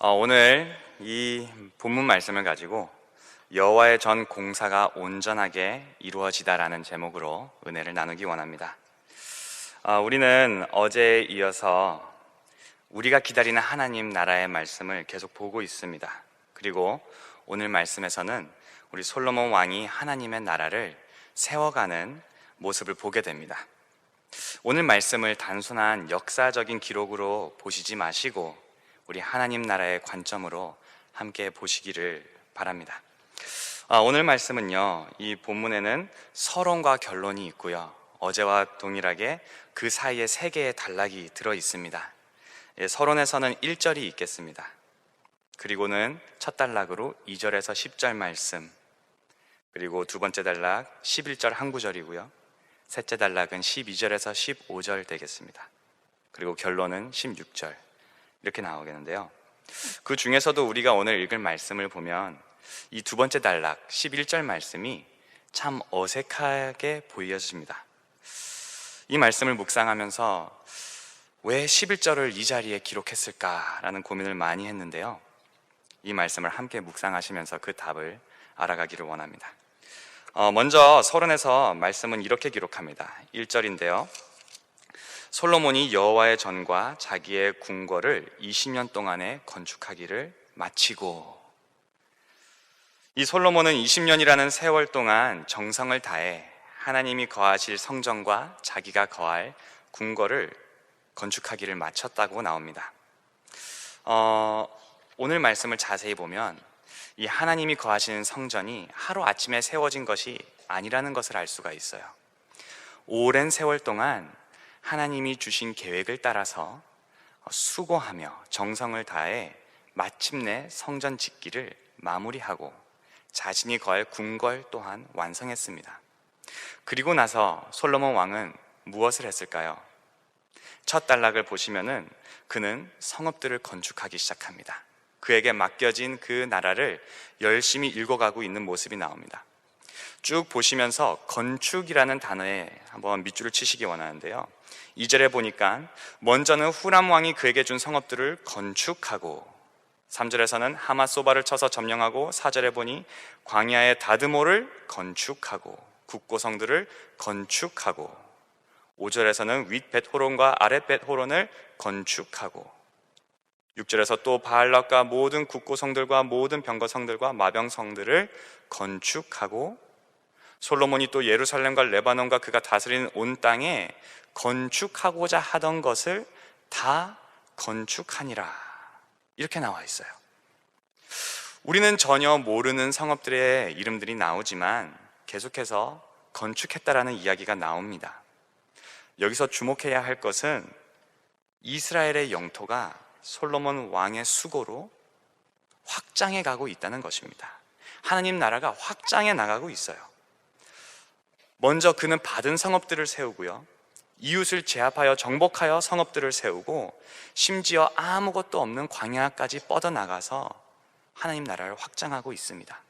오늘 이 본문 말씀을 가지고 여호와의 전 공사가 온전하게 이루어지다라는 제목으로 은혜를 나누기 원합니다. 우리는 어제에 이어서 우리가 기다리는 하나님 나라의 말씀을 계속 보고 있습니다. 그리고 오늘 말씀에서는 우리 솔로몬 왕이 하나님의 나라를 세워가는 모습을 보게 됩니다. 오늘 말씀을 단순한 역사적인 기록으로 보시지 마시고 우리 하나님 나라의 관점으로 함께 보시기를 바랍니다. 오늘 말씀은요, 이 본문에는 서론과 결론이 있고요, 어제와 동일하게 그 사이에 세 개의 단락이 들어 있습니다. 서론에서는 1절이 있겠습니다. 그리고는 첫 단락으로 2절에서 10절 말씀, 그리고 두 번째 단락 11절 한 구절이고요, 셋째 단락은 12절에서 15절 되겠습니다. 그리고 결론은 16절 이렇게 나오겠는데요, 그 중에서도 우리가 오늘 읽을 말씀을 보면 이 두 번째 단락 11절 말씀이 참 어색하게 보여집니다. 이 말씀을 묵상하면서 왜 11절을 이 자리에 기록했을까라는 고민을 많이 했는데요, 이 말씀을 함께 묵상하시면서 그 답을 알아가기를 원합니다. 먼저 서론에서 말씀은 이렇게 기록합니다. 1절인데요, 솔로몬이 여호와의 전과 자기의 궁궐을 20년 동안에 건축하기를 마치고, 이 솔로몬은 20년이라는 세월 동안 정성을 다해 하나님이 거하실 성전과 자기가 거할 궁궐을 건축하기를 마쳤다고 나옵니다. 오늘 말씀을 자세히 보면 이 하나님이 거하시는 성전이 하루아침에 세워진 것이 아니라는 것을 알 수가 있어요. 오랜 세월 동안 하나님이 주신 계획을 따라서 수고하며 정성을 다해 마침내 성전 짓기를 마무리하고 자신이 거할 궁궐 또한 완성했습니다. 그리고 나서 솔로몬 왕은 무엇을 했을까요? 첫 단락을 보시면은 그는 성읍들을 건축하기 시작합니다. 그에게 맡겨진 그 나라를 열심히 읽어가고 있는 모습이 나옵니다. 쭉 보시면서 건축이라는 단어에 한번 밑줄을 치시기 원하는데요, 2절에 보니까 먼저는 후람 왕이 그에게 준 성읍들을 건축하고, 3절에서는 하맛소바를 쳐서 점령하고, 4절에 보니 광야의 다드모를 건축하고 국고성들을 건축하고, 5절에서는 윗 벳호론과 아랫 벳호론을 건축하고, 6절에서 또 바알락과 모든 국고성들과 모든 병거성들과 마병성들을 건축하고, 솔로몬이 또 예루살렘과 레바논과 그가 다스리는 온 땅에 건축하고자 하던 것을 다 건축하니라, 이렇게 나와 있어요. 우리는 전혀 모르는 성읍들의 이름들이 나오지만 계속해서 건축했다라는 이야기가 나옵니다. 여기서 주목해야 할 것은 이스라엘의 영토가 솔로몬 왕의 수고로 확장해 가고 있다는 것입니다. 하나님 나라가 확장해 나가고 있어요. 먼저 그는 받은 성읍들을 세우고요, 이웃을 제압하여 정복하여 성읍들을 세우고, 심지어 아무것도 없는 광야까지 뻗어나가서 하나님 나라를 확장하고 있습니다.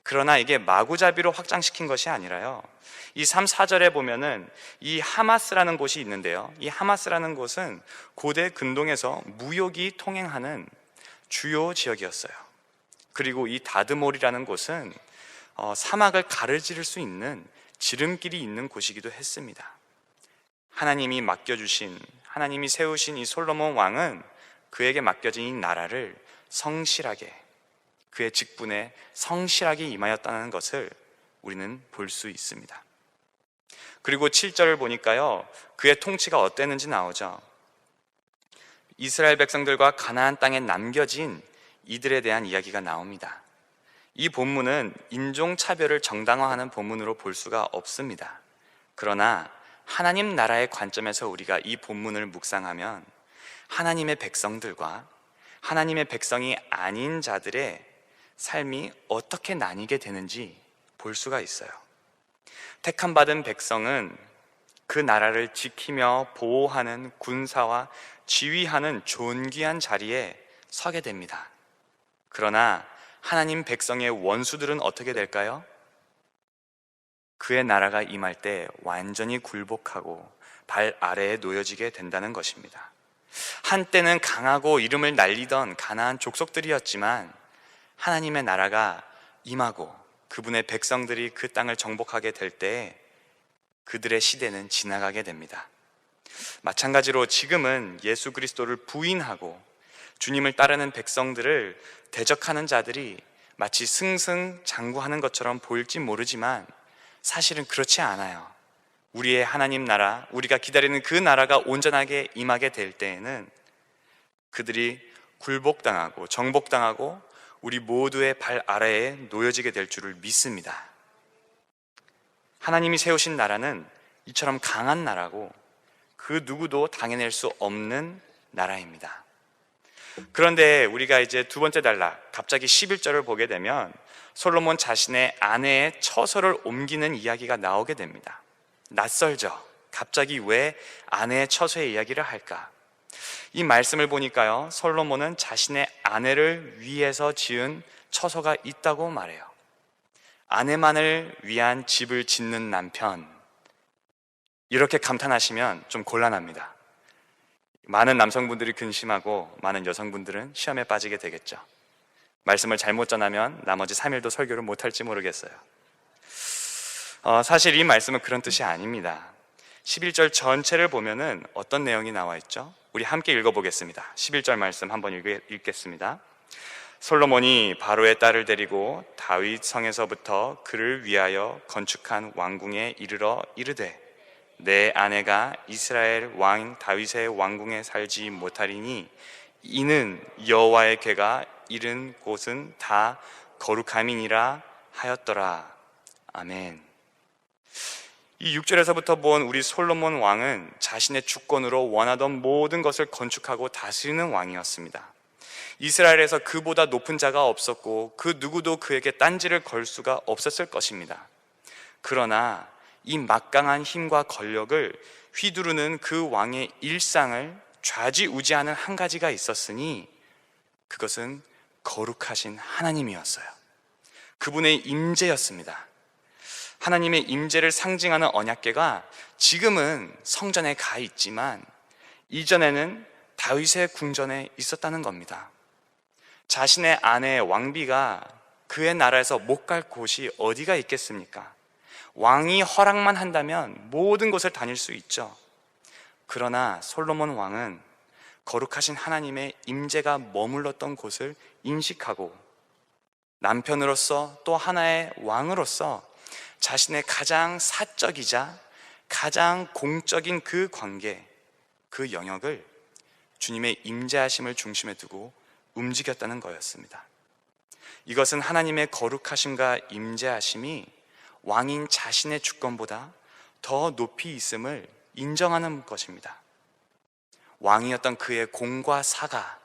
그러나 이게 마구잡이로 확장시킨 것이 아니라요, 이 3, 4절에 보면은 이 하마스라는 곳이 있는데요, 이 하마스라는 곳은 고대 근동에서 무역이 통행하는 주요 지역이었어요. 그리고 이 다드몰이라는 곳은 사막을 가르지를 수 있는 지름길이 있는 곳이기도 했습니다. 하나님이 맡겨주신, 하나님이 세우신 이 솔로몬 왕은 그에게 맡겨진 이 나라를 성실하게, 그의 직분에 성실하게 임하였다는 것을 우리는 볼 수 있습니다. 그리고 7절을 보니까요, 그의 통치가 어땠는지 나오죠. 이스라엘 백성들과 가나안 땅에 남겨진 이들에 대한 이야기가 나옵니다. 이 본문은 인종차별을 정당화하는 본문으로 볼 수가 없습니다. 그러나 하나님 나라의 관점에서 우리가 이 본문을 묵상하면 하나님의 백성들과 하나님의 백성이 아닌 자들의 삶이 어떻게 나뉘게 되는지 볼 수가 있어요. 택함받은 백성은 그 나라를 지키며 보호하는 군사와 지휘하는 존귀한 자리에 서게 됩니다. 그러나 하나님 백성의 원수들은 어떻게 될까요? 그의 나라가 임할 때 완전히 굴복하고 발 아래에 놓여지게 된다는 것입니다. 한때는 강하고 이름을 날리던 가나안 족속들이었지만 하나님의 나라가 임하고 그분의 백성들이 그 땅을 정복하게 될 때 그들의 시대는 지나가게 됩니다. 마찬가지로 지금은 예수 그리스도를 부인하고 주님을 따르는 백성들을 대적하는 자들이 마치 승승장구하는 것처럼 보일지 모르지만 사실은 그렇지 않아요. 우리의 하나님 나라, 우리가 기다리는 그 나라가 온전하게 임하게 될 때에는 그들이 굴복당하고 정복당하고 우리 모두의 발 아래에 놓여지게 될 줄을 믿습니다. 하나님이 세우신 나라는 이처럼 강한 나라고 그 누구도 당해낼 수 없는 나라입니다. 그런데 우리가 이제 두 번째 단락, 갑자기 11절을 보게 되면 솔로몬 자신의 아내의 처소를 옮기는 이야기가 나오게 됩니다. 낯설죠? 갑자기 왜 아내의 처소의 이야기를 할까? 이 말씀을 보니까요, 솔로몬은 자신의 아내를 위해서 지은 처소가 있다고 말해요. 아내만을 위한 집을 짓는 남편, 이렇게 감탄하시면 좀 곤란합니다. 많은 남성분들이 근심하고 많은 여성분들은 시험에 빠지게 되겠죠. 말씀을 잘못 전하면 나머지 3일도 설교를 못할지 모르겠어요. 사실 이 말씀은 그런 뜻이 아닙니다. 11절 전체를 보면은 어떤 내용이 나와 있죠? 우리 함께 읽어보겠습니다. 11절 말씀 한번 읽겠습니다. 솔로몬이 바로의 딸을 데리고 다윗 성에서부터 그를 위하여 건축한 왕궁에 이르러 이르되 내 아내가 이스라엘 왕 다윗의 왕궁에 살지 못하리니 이는 여호와의 궤가 이른 곳은 다 거룩함이니라 하였더라. 아멘. 이 6절에서부터 본 우리 솔로몬 왕은 자신의 주권으로 원하던 모든 것을 건축하고 다스리는 왕이었습니다. 이스라엘에서 그보다 높은 자가 없었고 그 누구도 그에게 딴지를 걸 수가 없었을 것입니다. 그러나 이 막강한 힘과 권력을 휘두르는 그 왕의 일상을 좌지우지하는 한 가지가 있었으니 그것은 거룩하신 하나님이었어요. 그분의 임재였습니다. 하나님의 임재를 상징하는 언약궤가 지금은 성전에 가 있지만 이전에는 다윗의 궁전에 있었다는 겁니다. 자신의 아내 왕비가 그의 나라에서 못 갈 곳이 어디가 있겠습니까? 왕이 허락만 한다면 모든 곳을 다닐 수 있죠. 그러나 솔로몬 왕은 거룩하신 하나님의 임재가 머물렀던 곳을 인식하고 남편으로서 또 하나의 왕으로서 자신의 가장 사적이자 가장 공적인 그 관계, 그 영역을 주님의 임재하심을 중심에 두고 움직였다는 거였습니다. 이것은 하나님의 거룩하심과 임재하심이 왕인 자신의 주권보다 더 높이 있음을 인정하는 것입니다. 왕이었던 그의 공과 사가,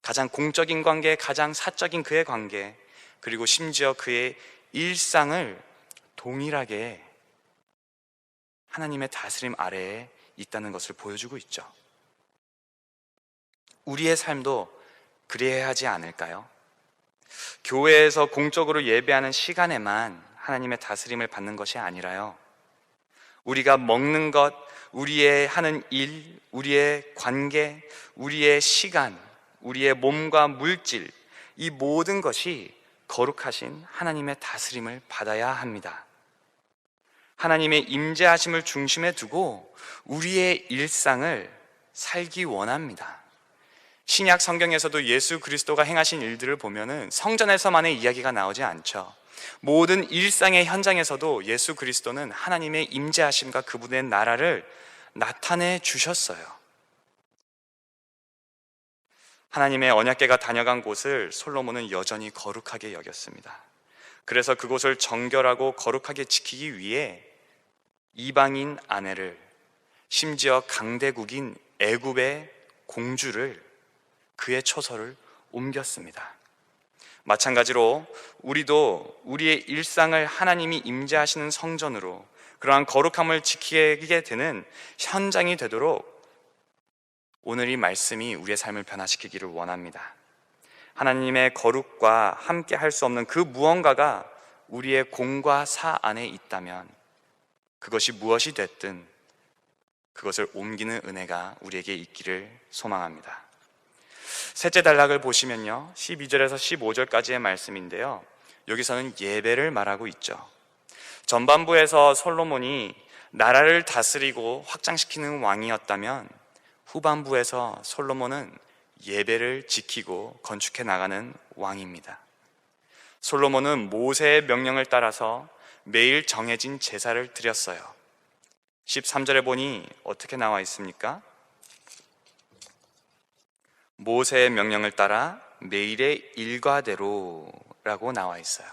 가장 공적인 관계, 가장 사적인 그의 관계, 그리고 심지어 그의 일상을 동일하게 하나님의 다스림 아래에 있다는 것을 보여주고 있죠. 우리의 삶도 그래야 하지 않을까요? 교회에서 공적으로 예배하는 시간에만 하나님의 다스림을 받는 것이 아니라요, 우리가 먹는 것, 우리의 하는 일, 우리의 관계, 우리의 시간, 우리의 몸과 물질, 이 모든 것이 거룩하신 하나님의 다스림을 받아야 합니다. 하나님의 임재하심을 중심에 두고 우리의 일상을 살기 원합니다. 신약 성경에서도 예수 그리스도가 행하신 일들을 보면은 성전에서만의 이야기가 나오지 않죠. 모든 일상의 현장에서도 예수 그리스도는 하나님의 임재하심과 그분의 나라를 나타내 주셨어요. 하나님의 언약궤가 다녀간 곳을 솔로몬은 여전히 거룩하게 여겼습니다. 그래서 그곳을 정결하고 거룩하게 지키기 위해 이방인 아내를, 심지어 강대국인 애굽의 공주를, 그의 처소를 옮겼습니다. 마찬가지로 우리도 우리의 일상을 하나님이 임재하시는 성전으로, 그러한 거룩함을 지키게 되는 현장이 되도록 오늘 이 말씀이 우리의 삶을 변화시키기를 원합니다. 하나님의 거룩과 함께 할 수 없는 그 무언가가 우리의 공과 사 안에 있다면 그것이 무엇이 됐든 그것을 옮기는 은혜가 우리에게 있기를 소망합니다. 셋째 단락을 보시면요, 12절에서 15절까지의 말씀인데요, 여기서는 예배를 말하고 있죠. 전반부에서 솔로몬이 나라를 다스리고 확장시키는 왕이었다면 후반부에서 솔로몬은 예배를 지키고 건축해 나가는 왕입니다. 솔로몬은 모세의 명령을 따라서 매일 정해진 제사를 드렸어요. 13절에 보니 어떻게 나와 있습니까? 모세의 명령을 따라 매일의 일과대로라고 나와 있어요.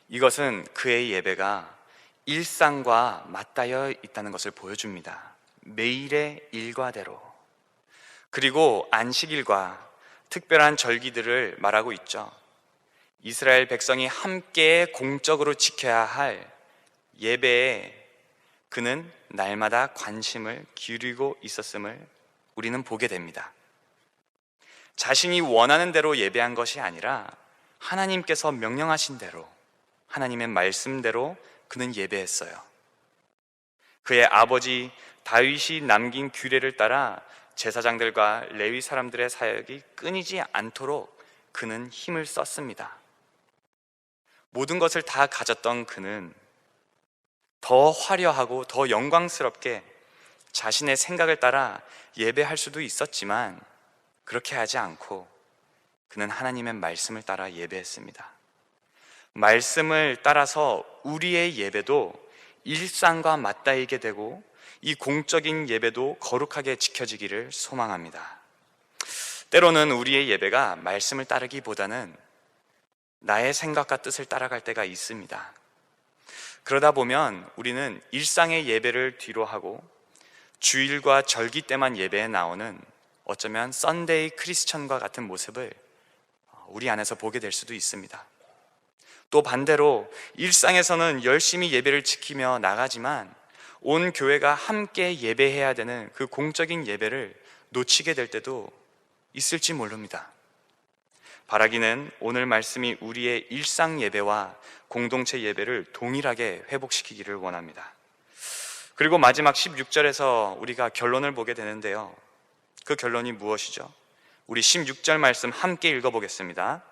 이것은 그의 예배가 일상과 맞닿아 있다는 것을 보여줍니다. 매일의 일과대로. 그리고 안식일과 특별한 절기들을 말하고 있죠. 이스라엘 백성이 함께 공적으로 지켜야 할 예배에 그는 날마다 관심을 기울이고 있었음을 우리는 보게 됩니다. 자신이 원하는 대로 예배한 것이 아니라 하나님께서 명령하신 대로, 하나님의 말씀대로 그는 예배했어요. 그의 아버지 다윗이 남긴 규례를 따라 제사장들과 레위 사람들의 사역이 끊이지 않도록 그는 힘을 썼습니다. 모든 것을 다 가졌던 그는 더 화려하고 더 영광스럽게 자신의 생각을 따라 예배할 수도 있었지만 그렇게 하지 않고 그는 하나님의 말씀을 따라 예배했습니다. 말씀을 따라서 우리의 예배도 일상과 맞닿이게 되고 이 공적인 예배도 거룩하게 지켜지기를 소망합니다. 때로는 우리의 예배가 말씀을 따르기보다는 나의 생각과 뜻을 따라갈 때가 있습니다. 그러다 보면 우리는 일상의 예배를 뒤로 하고 주일과 절기 때만 예배에 나오는 어쩌면 썬데이 크리스천과 같은 모습을 우리 안에서 보게 될 수도 있습니다. 또 반대로 일상에서는 열심히 예배를 지키며 나가지만 온 교회가 함께 예배해야 되는 그 공적인 예배를 놓치게 될 때도 있을지 모릅니다. 바라기는 오늘 말씀이 우리의 일상 예배와 공동체 예배를 동일하게 회복시키기를 원합니다. 그리고 마지막 16절에서 우리가 결론을 보게 되는데요, 그 결론이 무엇이죠? 우리 16절 말씀 함께 읽어보겠습니다.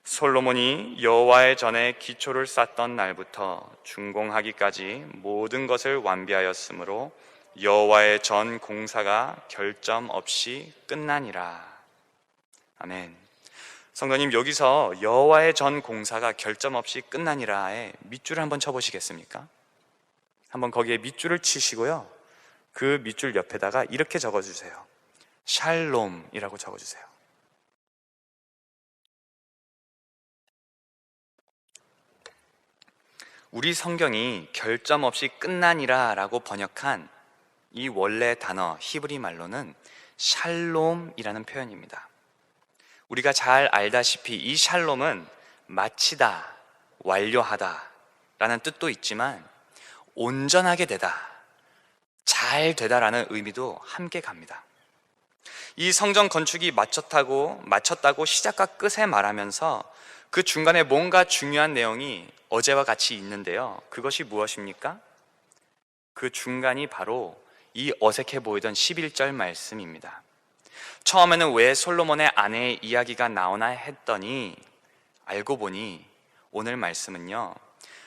솔로몬이 여호와의 전에 기초를 쌓던 날부터 준공하기까지 모든 것을 완비하였으므로 여호와의 전 공사가 결점 없이 끝나니라. 아멘. 성도님, 여기서 여호와의 전 공사가 결점 없이 끝나니라에 밑줄을 한번 쳐보시겠습니까? 한번 거기에 밑줄을 치시고요, 그 밑줄 옆에다가 이렇게 적어주세요. 샬롬이라고 적어주세요. 우리 성경이 결점 없이 끝나니라 라고 번역한 이 원래 단어 히브리 말로는 샬롬이라는 표현입니다. 우리가 잘 알다시피 이 샬롬은 마치다, 완료하다 라는 뜻도 있지만 온전하게 되다, 잘 되다라는 의미도 함께 갑니다. 이 성전 건축이 마쳤다고 시작과 끝에 말하면서 그 중간에 뭔가 중요한 내용이 어제와 같이 있는데요, 그것이 무엇입니까? 그 중간이 바로 이 어색해 보이던 11절 말씀입니다. 처음에는 왜 솔로몬의 아내의 이야기가 나오나 했더니 알고 보니 오늘 말씀은요,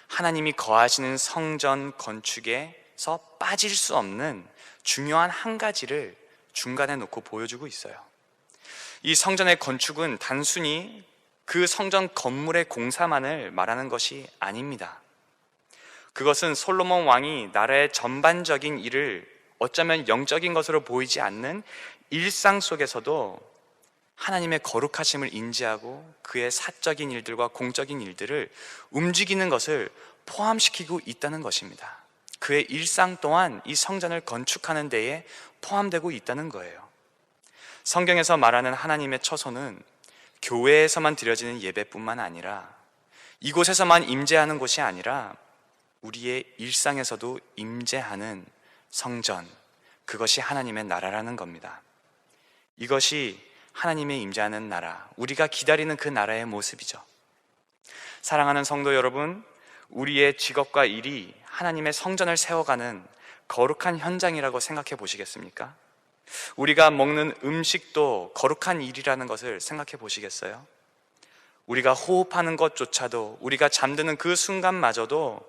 하나님이 거하시는 성전 건축에서 빠질 수 없는 중요한 한 가지를 중간에 놓고 보여주고 있어요. 이 성전의 건축은 단순히 그 성전 건물의 공사만을 말하는 것이 아닙니다. 그것은 솔로몬 왕이 나라의 전반적인 일을 어쩌면 영적인 것으로 보이지 않는 일상 속에서도 하나님의 거룩하심을 인지하고 그의 사적인 일들과 공적인 일들을 움직이는 것을 포함시키고 있다는 것입니다. 그의 일상 또한 이 성전을 건축하는 데에 포함되고 있다는 거예요. 성경에서 말하는 하나님의 처소는 교회에서만 드려지는 예배뿐만 아니라 이곳에서만 임재하는 곳이 아니라 우리의 일상에서도 임재하는 성전, 그것이 하나님의 나라라는 겁니다. 이것이 하나님의 임재하는 나라, 우리가 기다리는 그 나라의 모습이죠. 사랑하는 성도 여러분, 우리의 직업과 일이 하나님의 성전을 세워가는 거룩한 현장이라고 생각해 보시겠습니까? 우리가 먹는 음식도 거룩한 일이라는 것을 생각해 보시겠어요? 우리가 호흡하는 것조차도, 우리가 잠드는 그 순간마저도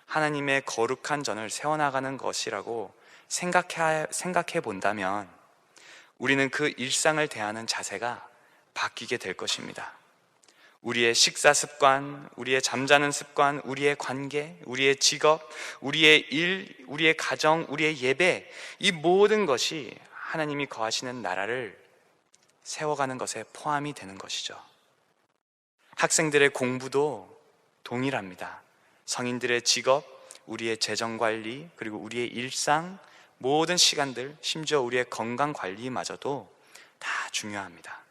하나님의 거룩한 전을 세워나가는 것이라고 생각해 본다면 우리는 그 일상을 대하는 자세가 바뀌게 될 것입니다. 우리의 식사 습관, 우리의 잠자는 습관, 우리의 관계, 우리의 직업, 우리의 일, 우리의 가정, 우리의 예배, 이 모든 것이 하나님이 거하시는 나라를 세워가는 것에 포함이 되는 것이죠. 학생들의 공부도 동일합니다. 성인들의 직업, 우리의 재정관리, 그리고 우리의 일상, 모든 시간들, 심지어 우리의 건강관리마저도 다 중요합니다.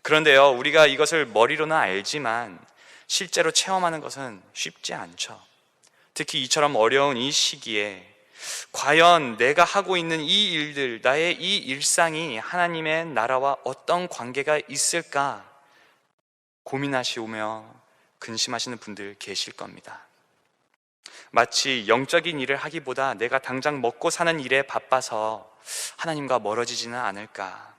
그런데요, 우리가 이것을 머리로는 알지만 실제로 체험하는 것은 쉽지 않죠. 특히 이처럼 어려운 이 시기에 과연 내가 하고 있는 이 일들, 나의 이 일상이 하나님의 나라와 어떤 관계가 있을까 고민하시오며 근심하시는 분들 계실 겁니다. 마치 영적인 일을 하기보다 내가 당장 먹고 사는 일에 바빠서 하나님과 멀어지지는 않을까,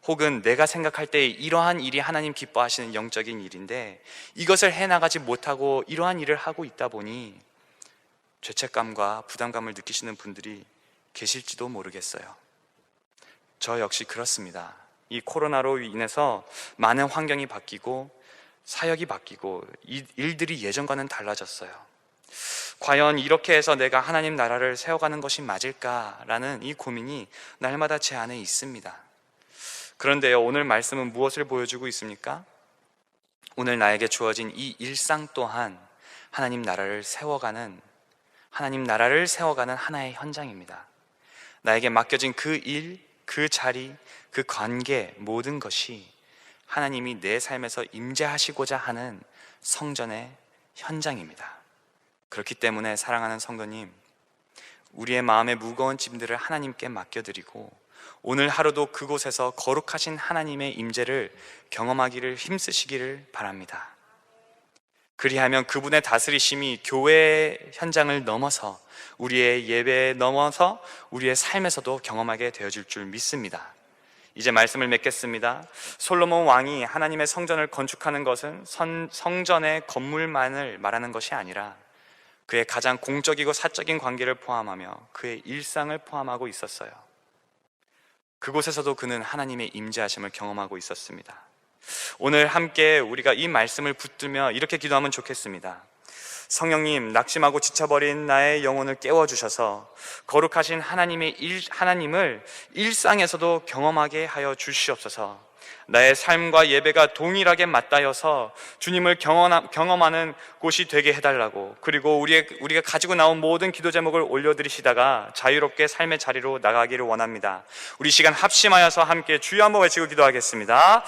혹은 내가 생각할 때 이러한 일이 하나님 기뻐하시는 영적인 일인데 이것을 해나가지 못하고 이러한 일을 하고 있다 보니 죄책감과 부담감을 느끼시는 분들이 계실지도 모르겠어요. 저 역시 그렇습니다. 이 코로나로 인해서 많은 환경이 바뀌고 사역이 바뀌고 일들이 예전과는 달라졌어요. 과연 이렇게 해서 내가 하나님 나라를 세워가는 것이 맞을까라는 이 고민이 날마다 제 안에 있습니다. 그런데요, 오늘 말씀은 무엇을 보여주고 있습니까? 오늘 나에게 주어진 이 일상 또한 하나님 나라를 세워가는 하나의 현장입니다. 나에게 맡겨진 그 일, 그 자리, 그 관계, 모든 것이 하나님이 내 삶에서 임재하시고자 하는 성전의 현장입니다. 그렇기 때문에 사랑하는 성도님, 우리의 마음의 무거운 짐들을 하나님께 맡겨드리고 오늘 하루도 그곳에서 거룩하신 하나님의 임재를 경험하기를 힘쓰시기를 바랍니다. 그리하면 그분의 다스리심이 교회의 현장을 넘어서 우리의 예배에 넘어서 우리의 삶에서도 경험하게 되어질 줄 믿습니다. 이제 말씀을 맺겠습니다. 솔로몬 왕이 하나님의 성전을 건축하는 것은 성전의 건물만을 말하는 것이 아니라 그의 가장 공적이고 사적인 관계를 포함하며 그의 일상을 포함하고 있었어요. 그곳에서도 그는 하나님의 임재하심을 경험하고 있었습니다. 오늘 함께 우리가 이 말씀을 붙들며 이렇게 기도하면 좋겠습니다. 성령님, 낙심하고 지쳐버린 나의 영혼을 깨워주셔서 거룩하신 하나님을 일상에서도 경험하게 하여 주시옵소서. 나의 삶과 예배가 동일하게 맞닿아서 주님을 경험하는 곳이 되게 해달라고, 그리고 우리가 가지고 나온 모든 기도 제목을 올려드리시다가 자유롭게 삶의 자리로 나가기를 원합니다. 우리 시간 합심하여서 함께 주여 한번 외치고 기도하겠습니다.